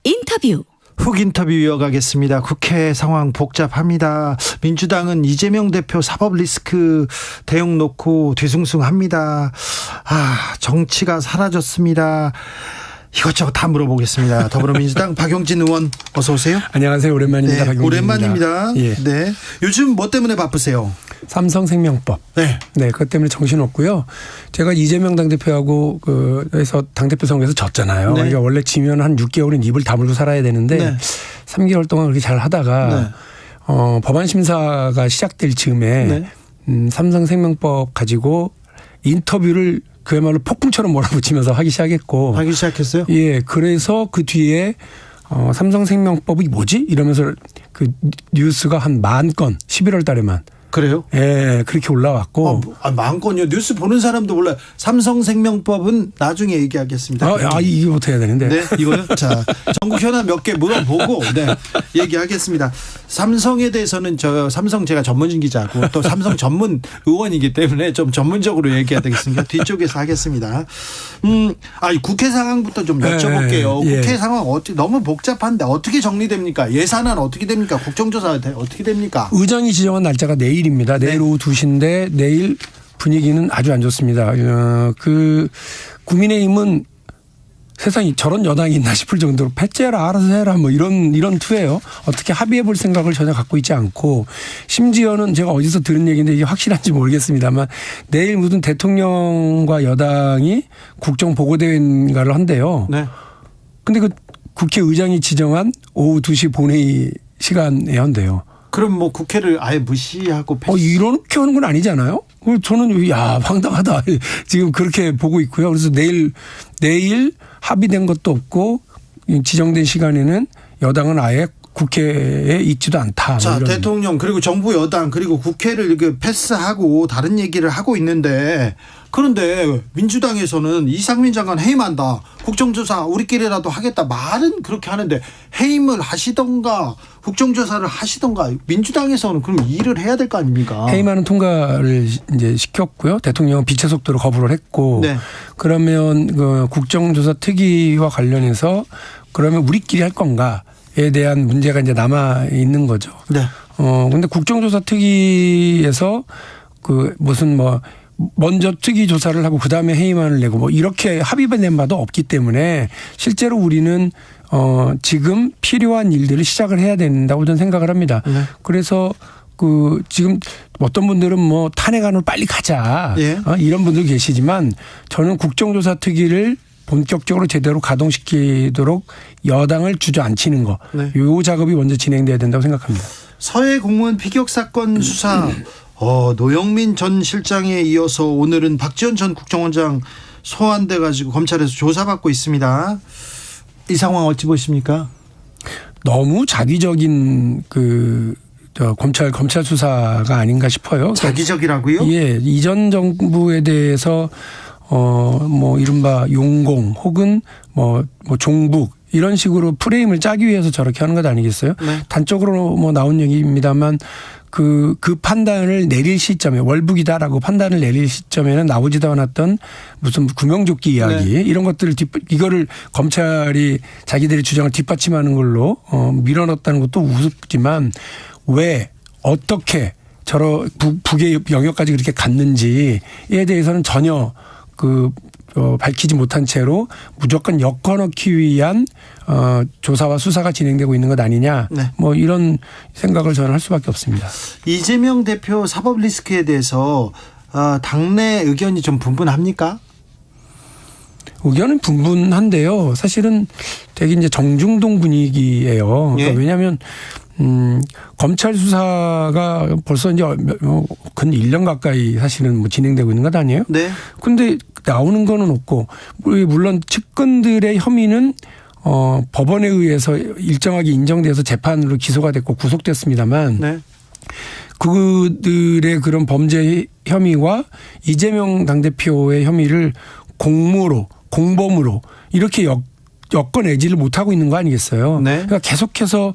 인터뷰. 훅 인터뷰 이어가겠습니다. 국회 상황 복잡합니다. 민주당은 이재명 대표 사법 리스크 대응 놓고 뒤숭숭합니다. 정치가 사라졌습니다. 이것저것 다 물어보겠습니다. 더불어민주당 박용진 의원 어서 오세요. 안녕하세요. 오랜만입니다. 네, 오랜만입니다. 예. 네. 요즘 뭐 때문에 바쁘세요? 삼성생명법. 네. 그것 때문에 정신없고요. 제가 이재명 당대표하고 그래서 당대표 선거에서 졌잖아요. 네. 그러니까 원래 지면 한 6개월은 입을 다물고 살아야 되는데 네. 3개월 동안 그렇게 잘 하다가 네. 법안 심사가 시작될 즈음에 네. 삼성생명법 가지고 인터뷰를 그야말로 폭풍처럼 몰아붙이면서 하기 시작했어요? 예. 그래서 그 뒤에 삼성생명법이 뭐지? 이러면서 그 뉴스가 한 10,000건 11월 달에만. 그래요? 예, 그렇게 올라왔고. 많군요. 뉴스 보는 사람도 몰라요. 삼성생명법은 나중에 얘기하겠습니다. 이거부터 해야 되는데. 네, 이거요? 자, 전국 현안 몇 개 물어보고, 얘기하겠습니다. 삼성에 대해서는 삼성 제가 전문 기자고 또 삼성 전문 의원이기 때문에 좀 전문적으로 얘기해야 되겠습니다. 뒤쪽에서 하겠습니다. 국회 상황부터 좀 여쭤볼게요. 예. 국회 상황 너무 복잡한데 어떻게 정리됩니까? 예산안 어떻게 됩니까? 국정조사 어떻게 됩니까? 의장이 지정한 날짜가 내일입니다. 내일 오후 2시인데 내일 분위기는 아주 안 좋습니다. 국민의힘은 세상에 저런 여당이 있나 싶을 정도로 패째라 알아서 해라 뭐 이런 투예요. 어떻게 합의해 볼 생각을 전혀 갖고 있지 않고 심지어는 제가 어디서 들은 얘기인데 이게 확실한지 모르겠습니다만 내일 무슨 대통령과 여당이 국정보고대회인가를 한대요. 네. 근데 그 국회의장이 지정한 오후 2시 본회의 시간에 한대요. 그럼 뭐 국회를 아예 무시하고 이렇게 하는 건 아니잖아요. 저는 황당하다. 지금 그렇게 보고 있고요. 그래서 내일 합의된 것도 없고 지정된 시간에는 여당은 아예 국회에 있지도 않다. 자, 대통령 그리고 정부 여당 그리고 국회를 이렇게 패스하고 다른 얘기를 하고 있는데 그런데 민주당에서는 이상민 장관 해임한다. 국정조사 우리끼리라도 하겠다. 말은 그렇게 하는데 해임을 하시던가 국정조사를 하시던가 민주당에서는 그럼 일을 해야 될 거 아닙니까? 해임하는 통과를 이제 시켰고요. 대통령은 빛의 속도로 거부를 했고 네. 그러면 그 국정조사 특위와 관련해서 그러면 우리끼리 할 건가에 대한 문제가 이제 남아 있는 거죠. 네. 근데 국정조사 특위에서 먼저 특위 조사를 하고 그다음에 해임안을 내고 이렇게 합의된 바도 없기 때문에 실제로 우리는 지금 필요한 일들을 시작을 해야 된다고 저는 생각을 합니다. 네. 그래서 지금 어떤 분들은 탄핵안으로 빨리 가자. 예. 이런 분들 계시지만 저는 국정조사 특위를 본격적으로 제대로 가동시키도록 여당을 주저앉히는 거. 네. 이 작업이 먼저 진행돼야 된다고 생각합니다. 서해 공무원 피격 사건 수사 노영민 전 실장에 이어서 오늘은 박지원 전 국정원장 소환돼 가지고 검찰에서 조사받고 있습니다. 이 상황 어찌 보십니까? 너무 자기적인 검찰 수사가 아닌가 싶어요. 자기적이라고요? 예, 이전 정부에 대해서 이른바 용공 혹은 종북 이런 식으로 프레임을 짜기 위해서 저렇게 하는 것 아니겠어요? 네. 단적으로 나온 얘기입니다만 그 판단을 내릴 시점에 월북이다라고 판단을 내릴 시점에는 나오지도 않았던 무슨 구명조끼 이야기 네. 이런 것들을 이거를 검찰이 자기들의 주장을 뒷받침하는 걸로 밀어넣었다는 것도 우습지만 왜 어떻게 북의 영역까지 그렇게 갔는지에 대해서는 전혀 밝히지 못한 채로 무조건 엮어넣기 위한 조사와 수사가 진행되고 있는 것 아니냐. 네. 이런 생각을 저는 할 수밖에 없습니다. 이재명 대표 사법 리스크에 대해서 당내 의견이 좀 분분합니까? 의견은 분분한데요. 사실은 되게 이제 정중동 분위기예요. 그러니까 예. 왜냐하면 검찰 수사가 벌써 이제 근 1년 가까이 사실은 진행되고 있는 것 아니에요? 네. 근데 나오는 거는 없고 물론 측근들의 혐의는 법원에 의해서 일정하게 인정돼서 재판으로 기소가 됐고 구속됐습니다만 네. 그들의 그런 범죄 혐의와 이재명 당대표의 혐의를 공범으로 이렇게 엮어내지를 못하고 있는 거 아니겠어요? 네. 그러니까 계속해서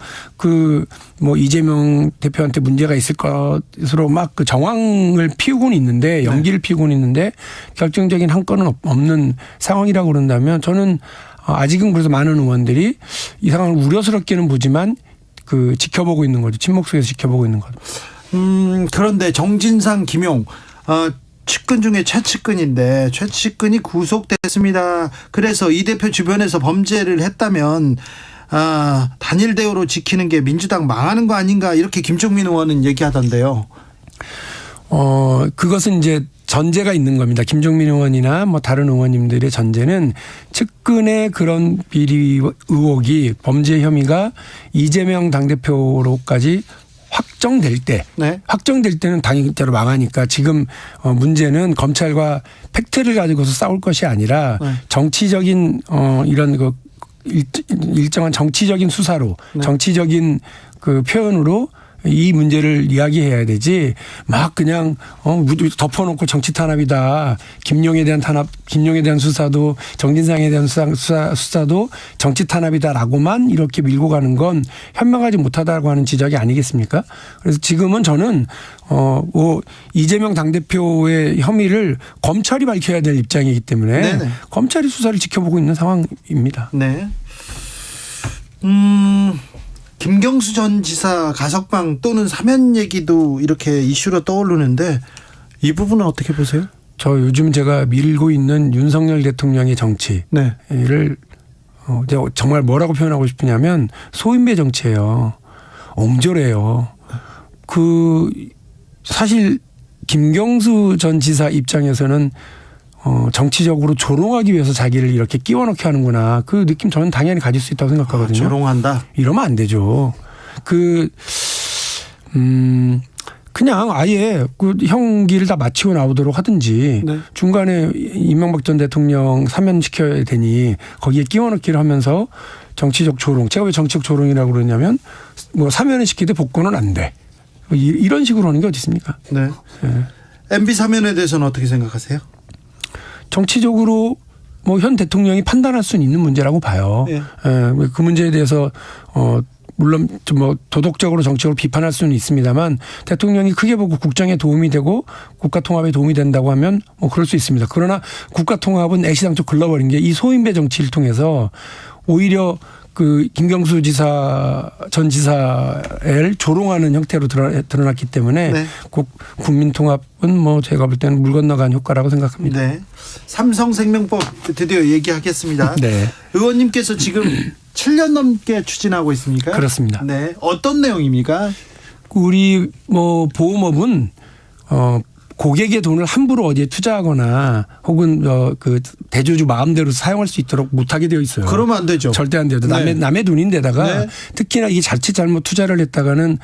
이재명 대표한테 문제가 있을 것으로 막 정황을 피우고는 있는데 연기를 피우고는 있는데 결정적인 한 건은 없는 상황이라고 그런다면 저는 아직은 그래서 많은 의원들이 이 상황을 우려스럽게는 보지만 그 지켜보고 있는 거죠. 침묵 속에서 지켜보고 있는 거죠. 그런데 정진상, 김용 측근 중에 최측근인데 최측근이 구속됐습니다. 그래서 이 대표 주변에서 범죄를 했다면 단일 대우로 지키는 게 민주당 망하는 거 아닌가 이렇게 김종민 의원은 얘기하던데요. 그것은 이제 전제가 있는 겁니다. 김종민 의원이나 뭐 다른 의원님들의 전제는 측근의 그런 비리 의혹이 범죄 혐의가 이재명 당대표로까지 확정될 때, 네. 확정될 때는 당연히대로 망하니까 지금 문제는 검찰과 팩트를 가지고서 싸울 것이 아니라 네. 정치적인 이런 그 일정한 정치적인 수사로 네. 정치적인 그 표현으로 이 문제를 이야기해야 되지 막 그냥 덮어놓고 정치 탄압이다. 김용에 대한 탄압, 김용에 대한 수사도 정진상에 대한 수사도 정치 탄압이다라고만 이렇게 밀고 가는 건 현명하지 못하다고 하는 지적이 아니겠습니까? 그래서 지금은 저는 이재명 당대표의 혐의를 검찰이 밝혀야 될 입장이기 때문에 네네. 검찰이 수사를 지켜보고 있는 상황입니다. 네. 김경수 전 지사 가석방 또는 사면 얘기도 이렇게 이슈로 떠오르는데 이 부분은 어떻게 보세요? 저 요즘 제가 밀고 있는 윤석열 대통령의 정치를 네. 정말 뭐라고 표현하고 싶으냐면 소인배 정치예요. 옹졸해요. 사실 김경수 전 지사 입장에서는 정치적으로 조롱하기 위해서 자기를 이렇게 끼워넣게 하는구나. 그 느낌 저는 당연히 가질 수 있다고 생각하거든요. 조롱한다? 이러면 안 되죠. 그냥 아예 그 형기를 다 마치고 나오도록 하든지 네. 중간에 이명박 전 대통령 사면시켜야 되니 거기에 끼워넣기를 하면서 정치적 조롱. 제가 왜 정치적 조롱이라고 그러냐면 뭐 사면을 시키되 복권은 안 돼. 이런 식으로 하는 게 어디 있습니까? 네. 네. MB 사면에 대해서는 어떻게 생각하세요? 정치적으로 뭐 현 대통령이 판단할 수는 있는 문제라고 봐요. 예. 그 문제에 대해서 물론 좀 뭐 도덕적으로 정치적으로 비판할 수는 있습니다만 대통령이 크게 보고 국정에 도움이 되고 국가 통합에 도움이 된다고 하면 뭐 그럴 수 있습니다. 그러나 국가 통합은 애시당초 글러버린 게 이 소인배 정치를 통해서 오히려 그 김경수 전 지사를 조롱하는 형태로 드러났기 때문에 네. 국민 통합은 뭐 제가 볼 때는 물 건너간 효과라고 생각합니다. 네. 삼성생명법 드디어 얘기하겠습니다. 네. 의원님께서 지금 7년 넘게 추진하고 있습니까? 그렇습니다. 네. 어떤 내용입니까? 우리 뭐 보험업은 고객의 돈을 함부로 어디에 투자하거나 혹은 그 대주주 마음대로 사용할 수 있도록 못하게 되어 있어요. 그러면 안 되죠. 절대 안 돼요. 네. 남의 돈인데다가 네. 특히나 이게 자칫 잘못 투자를 했다가는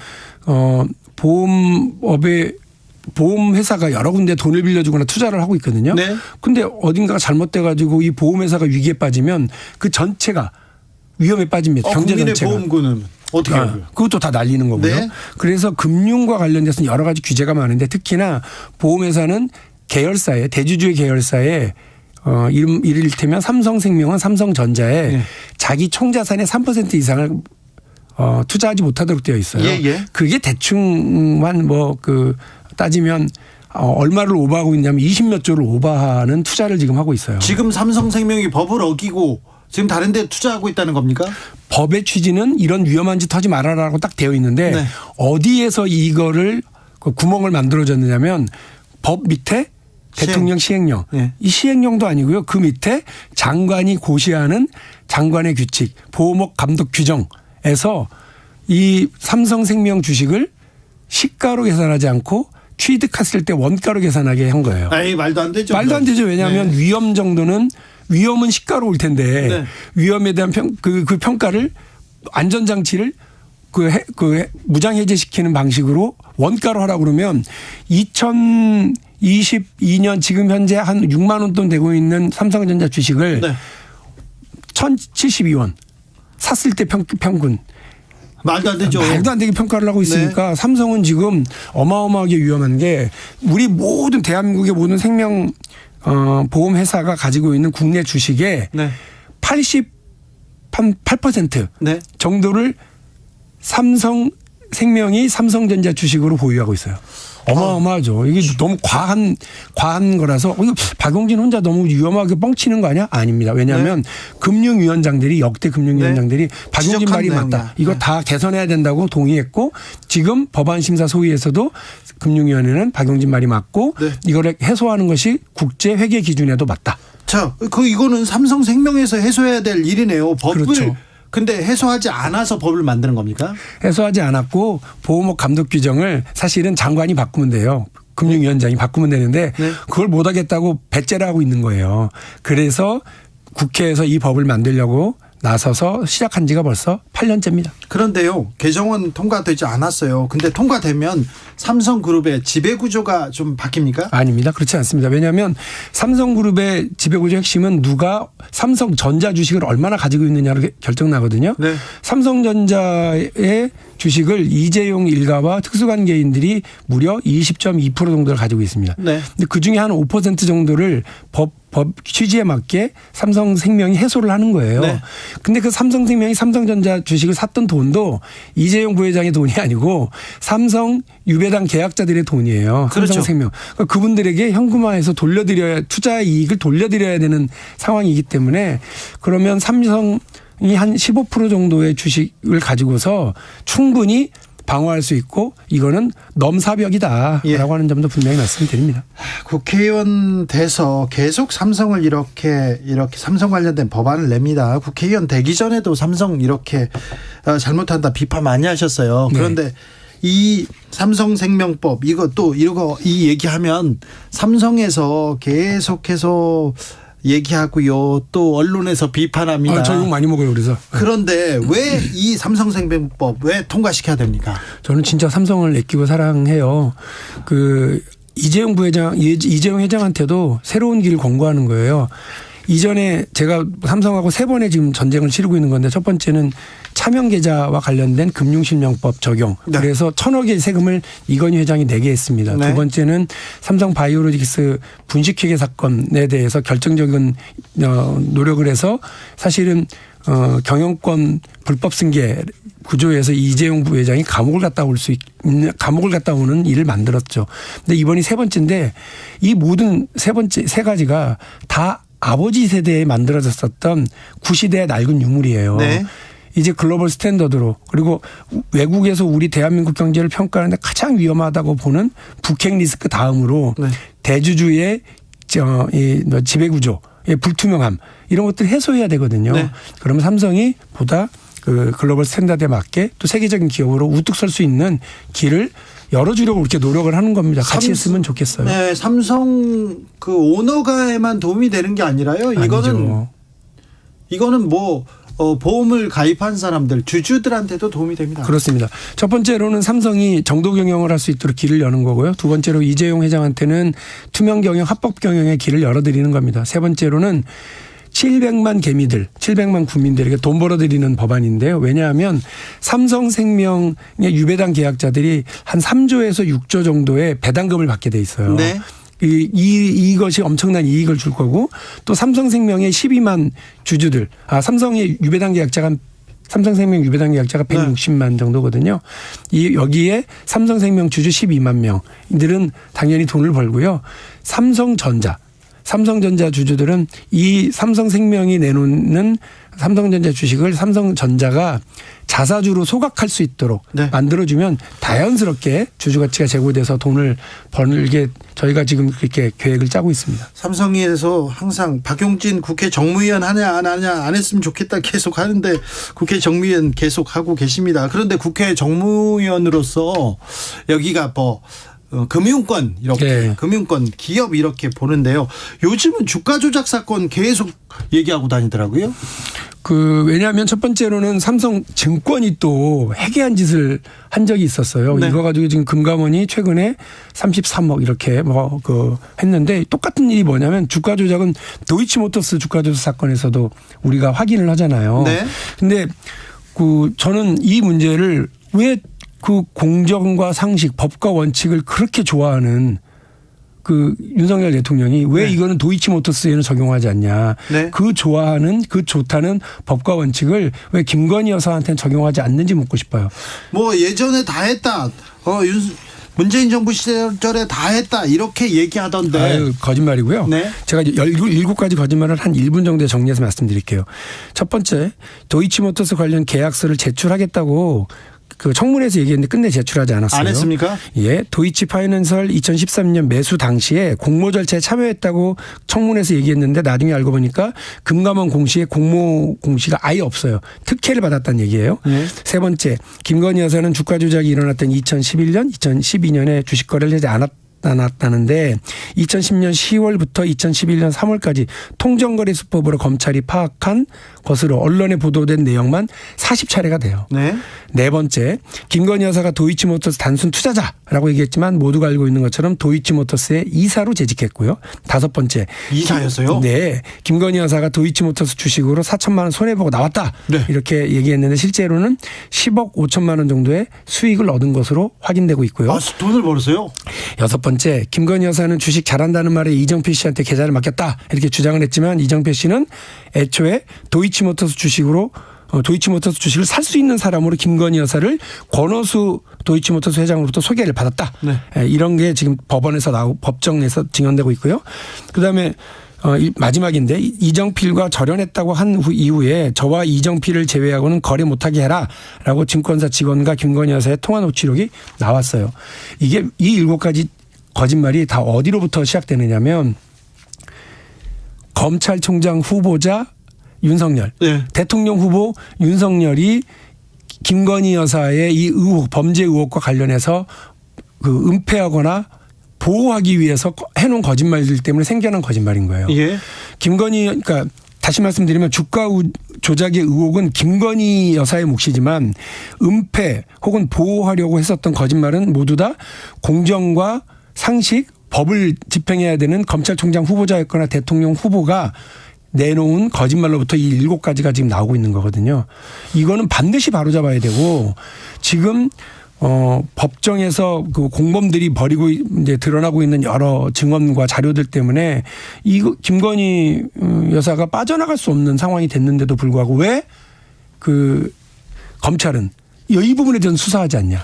보험 회사가 여러 군데 돈을 빌려주거나 투자를 하고 있거든요. 네. 근데 어딘가가 잘못돼 가지고 이 보험 회사가 위기에 빠지면 그 전체가 위험에 빠집니다. 경제 국민의 전체가. 보험금은 어떻게 하고요? 그것도 다 날리는 거고요. 네. 그래서 금융과 관련돼서는 여러 가지 규제가 많은데 특히나 보험회사는 계열사에 대주주의 계열사에 이를테면 삼성생명은 삼성전자에 네. 자기 총자산의 3% 이상을 투자하지 못하도록 되어 있어요. 예. 그게 대충만 따지면 얼마를 오버하고 있냐면 20몇 조를 오버하는 투자를 지금 하고 있어요. 지금 삼성생명이 법을 어기고 지금 다른 데 투자하고 있다는 겁니까? 법의 취지는 이런 위험한 짓 하지 말아라라고 딱 되어 있는데 네. 어디에서 이거를 그 구멍을 만들어줬느냐면 법 밑에 대통령 시행령. 네. 이 시행령도 아니고요. 그 밑에 장관이 고시하는 장관의 규칙 보험업 감독 규정에서 이 삼성생명 주식을 시가로 계산하지 않고 취득했을 때 원가로 계산하게 한 거예요. 에이, 말도 안 되죠. 말도 안 되죠. 왜냐하면 네. 위험은 시가로 올 텐데 네. 위험에 대한 그 평가를 안전장치를 무장해제시키는 방식으로 원가로 하라고 그러면 2022년 지금 현재 한 6만 원 돈 되고 있는 삼성전자 주식을 네. 1,072원 샀을 때 평균. 말도 안 되죠. 말도 안 되게 평가를 하고 있으니까 삼성은 지금 어마어마하게 위험한 게 우리 모든 대한민국의 모든 생명 보험 회사가 가지고 있는 국내 주식의 네. 88% 네. 정도를 삼성생명이 삼성전자 주식으로 보유하고 있어요. 어마어마하죠. 이게 너무 과한 거라서 이거 박용진 혼자 너무 위험하게 뻥치는 거 아니야? 아닙니다. 왜냐하면 금융위원장들이 역대 금융위원장들이 박용진 말이 맞다. 이거 다 개선해야 된다고 동의했고 지금 법안심사 소위에서도 금융위원회는 박용진 말이 맞고 이거를 해소하는 것이 국제회계 기준에도 맞다. 자, 이거는 삼성생명에서 해소해야 될 일이네요. 법을. 그렇죠. 근데 해소하지 않아서 법을 만드는 겁니까? 해소하지 않았고 보호목 감독 규정을 사실은 장관이 바꾸면 돼요. 금융위원장이 바꾸면 되는데 그걸 못하겠다고 배째를 하고 있는 거예요. 그래서 국회에서 이 법을 만들려고 나서서 시작한 지가 벌써 8년째입니다. 그런데요. 개정은 통과되지 않았어요. 근데 통과되면 삼성그룹의 지배구조가 좀 바뀝니까? 아닙니다. 그렇지 않습니다. 왜냐하면 삼성그룹의 지배구조 핵심은 누가 삼성전자 주식을 얼마나 가지고 있느냐로 결정나거든요. 네. 삼성전자의 주식을 이재용 일가와 특수관계인들이 무려 20.2% 정도를 가지고 있습니다. 네. 근데 그중에 한 5% 정도를 법 취지에 맞게 삼성생명이 해소를 하는 거예요. 네. 근데 그 삼성생명이 삼성전자 주식을 샀던 돈도 이재용 부회장의 돈이 아니고 삼성 유배당 계약자들의 돈이에요. 그렇죠. 삼성생명. 그러니까 그분들에게 현금화해서 돌려드려야 투자 이익을 돌려드려야 되는 상황이기 때문에 그러면 삼성이 한 15% 정도의 주식을 가지고서 충분히 방어할 수 있고 이거는 넘사벽이다라고 하는 점도 분명히 말씀드립니다. 국회의원 돼서 계속 삼성을 이렇게 삼성 관련된 법안을 냅니다. 국회의원 되기 전에도 삼성 이렇게 잘못한다 비판 많이 하셨어요. 그런데 네. 이 삼성생명법 이 얘기하면 삼성에서 계속해서 얘기하고요. 또 언론에서 비판합니다. 저 욕 많이 먹어요. 그래서. 그런데 왜 이 삼성생명법 왜 통과시켜야 됩니까? 저는 진짜 삼성을 아끼고 사랑해요. 이재용 회장한테도 새로운 길을 권고하는 거예요. 이전에 제가 삼성하고 3번의 지금 전쟁을 치르고 있는 건데 첫 번째는 차명계좌와 관련된 금융실명법 적용. 네. 그래서 1,000억의 세금을 이건희 회장이 내게 했습니다. 네. 두 번째는 삼성바이오로직스 분식회계 사건에 대해서 결정적인 노력을 해서 사실은 경영권 불법 승계 구조에서 이재용 부회장이 감옥을 갔다 오는 일을 만들었죠. 근데 이번이 3번째인데 이 모든 세 가지가 다 아버지 세대에 만들어졌었던 구시대의 낡은 유물이에요. 네. 이제 글로벌 스탠더드로 그리고 외국에서 우리 대한민국 경제를 평가하는데 가장 위험하다고 보는 북핵 리스크 다음으로 네. 대주주의 지배구조의 불투명함 이런 것들을 해소해야 되거든요. 네. 그러면 삼성이 보다 글로벌 스탠다드에 맞게 또 세계적인 기업으로 우뚝 설 수 있는 길을 열어주려고 이렇게 노력을 하는 겁니다. 같이 했으면 좋겠어요. 네, 삼성 오너가에만 도움이 되는 게 아니라요. 이거는 보험을 가입한 사람들, 주주들한테도 도움이 됩니다. 그렇습니다. 첫 번째로는 삼성이 정도 경영을 할 수 있도록 길을 여는 거고요. 두 번째로 이재용 회장한테는 투명 경영, 합법 경영의 길을 열어드리는 겁니다. 세 번째로는 700만 개미들, 700만 국민들에게 돈 벌어들이는 법안인데요. 왜냐하면 삼성생명의 유배당 계약자들이 한 3조에서 6조 정도의 배당금을 받게 돼 있어요. 네. 이것이 엄청난 이익을 줄 거고 또 삼성생명의 12만 주주들, 삼성의 유배당 계약자가 삼성생명 유배당 계약자가 160만 정도거든요. 여기에 삼성생명 주주 12만 명들은 당연히 돈을 벌고요. 삼성전자 주주들은 이 삼성생명이 내놓는 삼성전자 주식을 삼성전자가 자사주로 소각할 수 있도록 네. 만들어주면 자연스럽게 주주가치가 제고돼서 돈을 벌게 저희가 지금 그렇게 계획을 짜고 있습니다. 삼성에서 항상 박용진 국회 정무위원 하냐 안 하냐 안 했으면 좋겠다 계속 하는데 국회 정무위원 계속 하고 계십니다. 그런데 국회 정무위원으로서 여기가 금융권 기업 이렇게 보는데요. 요즘은 주가 조작 사건 계속 얘기하고 다니더라고요. 왜냐하면 첫 번째로는 삼성증권이 또 해괴한 짓을 한 적이 있었어요. 네. 이거 가지고 지금 금감원이 최근에 33억 이렇게 했는데 똑같은 일이 뭐냐면 주가 조작은 도이치모터스 주가 조작 사건에서도 우리가 확인을 하잖아요. 네. 근데 저는 이 문제를 왜 공정과 상식, 법과 원칙을 그렇게 좋아하는 윤석열 대통령이 왜 네. 이거는 도이치모터스에는 적용하지 않냐. 네. 좋다는 법과 원칙을 왜 김건희 여사한테는 적용하지 않는지 묻고 싶어요. 예전에 다 했다. 문재인 정부 시절에 다 했다 이렇게 얘기하던데. 아유, 거짓말이고요. 네. 제가 17가지 거짓말을 한 1분 정도에 정리해서 말씀드릴게요. 첫 번째, 도이치모터스 관련 계약서를 제출하겠다고 그 청문회에서 얘기했는데 끝내 제출하지 않았어요. 안 했습니까? 예, 도이치 파이낸셜 2013년 매수 당시에 공모 절차에 참여했다고 청문회에서 얘기했는데 나중에 알고 보니까 금감원 공시에 공모 공시가 아예 없어요. 특혜를 받았다는 얘기예요. 네. 세 번째, 김건희 여사는 주가 조작이 일어났던 2011년, 2012년에 주식 거래를 하지 않았다는데 2010년 10월부터 2011년 3월까지 통정거래 수법으로 검찰이 파악한 것으로 언론에 보도된 내용만 40차례가 돼요. 네. 네 번째, 김건희 여사가 도이치모터스 단순 투자자라고 얘기했지만 모두가 알고 있는 것처럼 도이치모터스의 이사로 재직했고요. 다섯 번째, 이사였어요? 네, 김건희 여사가 도이치모터스 주식으로 4천만 원 손해보고 나왔다. 네. 이렇게 얘기했는데 실제로는 10억 5천만 원 정도의 수익을 얻은 것으로 확인되고 있고요. 아, 돈을 벌었어요? 여섯 번째, 김건희 여사는 주식 잘한다는 말에 이정필 씨한테 계좌를 맡겼다 이렇게 주장을 했지만 이정필 씨는 애초에 도이치모터스 주식으로 도이치모터스 주식을 살 수 있는 사람으로 김건희 여사를 권오수 도이치모터스 회장으로부터 소개를 받았다. 네. 이런 게 지금 법원에서 나오고 법정에서 증언되고 있고요. 그다음에 마지막인데 이정필과 절연했다고 한 이후에 저와 이정필을 제외하고는 거래 못하게 해라라고 증권사 직원과 김건희 여사의 통화 녹취록이 나왔어요. 이게 이 7가지 거짓말이 다 어디로부터 시작되느냐면 검찰총장 후보자 윤석열, 네. 대통령 후보 윤석열이 김건희 여사의 이 의혹, 범죄 의혹과 관련해서 그 은폐하거나 보호하기 위해서 해놓은 거짓말들 때문에 생겨난 거짓말인 거예요. 예. 김건희, 그러니까 다시 말씀드리면 주가 조작의 의혹은 김건희 여사의 몫이지만 은폐 혹은 보호하려고 했었던 거짓말은 모두 다 공정과 상식, 법을 집행해야 되는 검찰총장 후보자였거나 대통령 후보가 내놓은 거짓말로부터 이 7가지가 지금 나오고 있는 거거든요. 이거는 반드시 바로잡아야 되고 지금 법정에서 그 공범들이 벌이고 이제 드러나고 있는 여러 증언과 자료들 때문에 이거 김건희 여사가 빠져나갈 수 없는 상황이 됐는데도 불구하고 왜 그 검찰은 이 부분에 대해서 수사하지 않냐.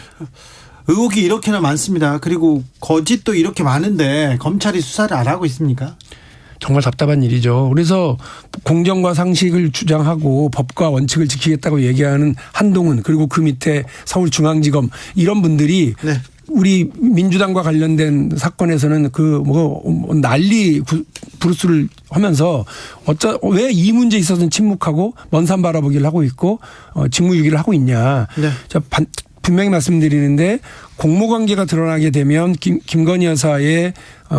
의혹이 이렇게나 많습니다. 그리고 거짓도 이렇게 많은데 검찰이 수사를 안 하고 있습니까? 정말 답답한 일이죠. 그래서 공정과 상식을 주장하고 법과 원칙을 지키겠다고 얘기하는 한동훈 그리고 그 밑에 서울중앙지검 이런 분들이 네. 우리 민주당과 관련된 사건에서는 그 뭐 난리 부르스를 하면서 왜 이 문제에 있어서는 침묵하고 먼 산 바라보기를 하고 있고 직무유기를 하고 있냐. 네. 분명히 말씀드리는데 공모관계가 드러나게 되면 김건희 여사의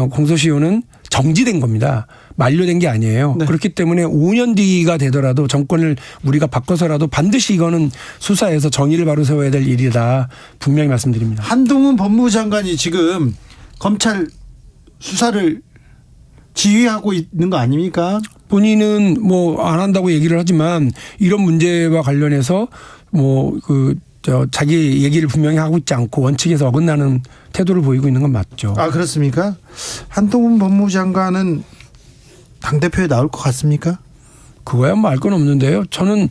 공소시효는 정지된 겁니다. 만료된 게 아니에요. 네. 그렇기 때문에 5년 뒤가 되더라도 정권을 우리가 바꿔서라도 반드시 이거는 수사해서 정의를 바로 세워야 될 일이다. 분명히 말씀드립니다. 한동훈 법무부 장관이 지금 검찰 수사를 지휘하고 있는 거 아닙니까? 본인은 뭐 안 한다고 얘기를 하지만 이런 문제와 관련해서 자기 얘기를 분명히 하고 있지 않고 원칙에서 어긋나는 태도를 보이고 있는 건 맞죠. 아, 그렇습니까? 한동훈 법무부 장관은 당대표에 나올 것 같습니까? 그거야 뭐 알 건 없는데요. 저는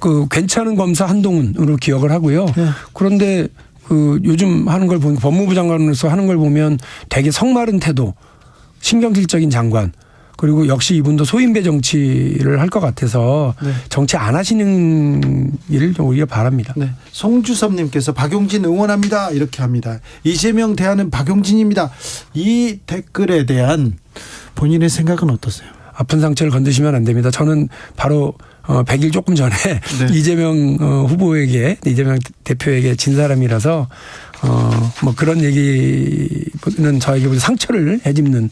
그 괜찮은 검사 한동훈으로 기억을 하고요. 네. 그런데 그 요즘 하는 걸 보면 법무부 장관으로서 하는 걸 보면 되게 성마른 태도, 신경질적인 장관. 그리고 역시 이분도 소인배 정치를 할 것 같아서 네. 정치 안 하시는 일을 좀 오히려 바랍니다. 네. 송주섭님께서 박용진 응원합니다. 이렇게 합니다. 이재명 대안은 박용진입니다. 이 댓글에 대한 본인의 생각은 어떠세요? 아픈 상처를 건드시면 안 됩니다. 저는 바로 100일 조금 전에 네. 이재명 후보에게 이재명 대표에게 진 사람이라서 뭐 그런 얘기는 저에게 상처를 해집는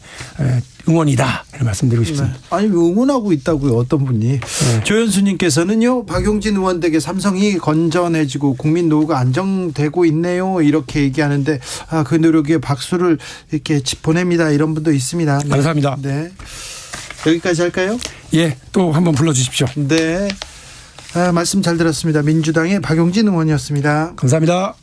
응원이다 이런 말씀드리고 싶습니다. 네. 아니 응원하고 있다고요 어떤 분이. 네. 조현수님께서는요 박용진 의원 댁에 삼성이 건전해지고 국민 노후가 안정되고 있네요 이렇게 얘기하는데 그 노력에 박수를 이렇게 보냅니다. 이런 분도 있습니다. 네. 감사합니다. 네. 여기까지 할까요? 예, 또 한번 불러주십시오. 네. 말씀 잘 들었습니다. 민주당의 박용진 의원이었습니다. 감사합니다.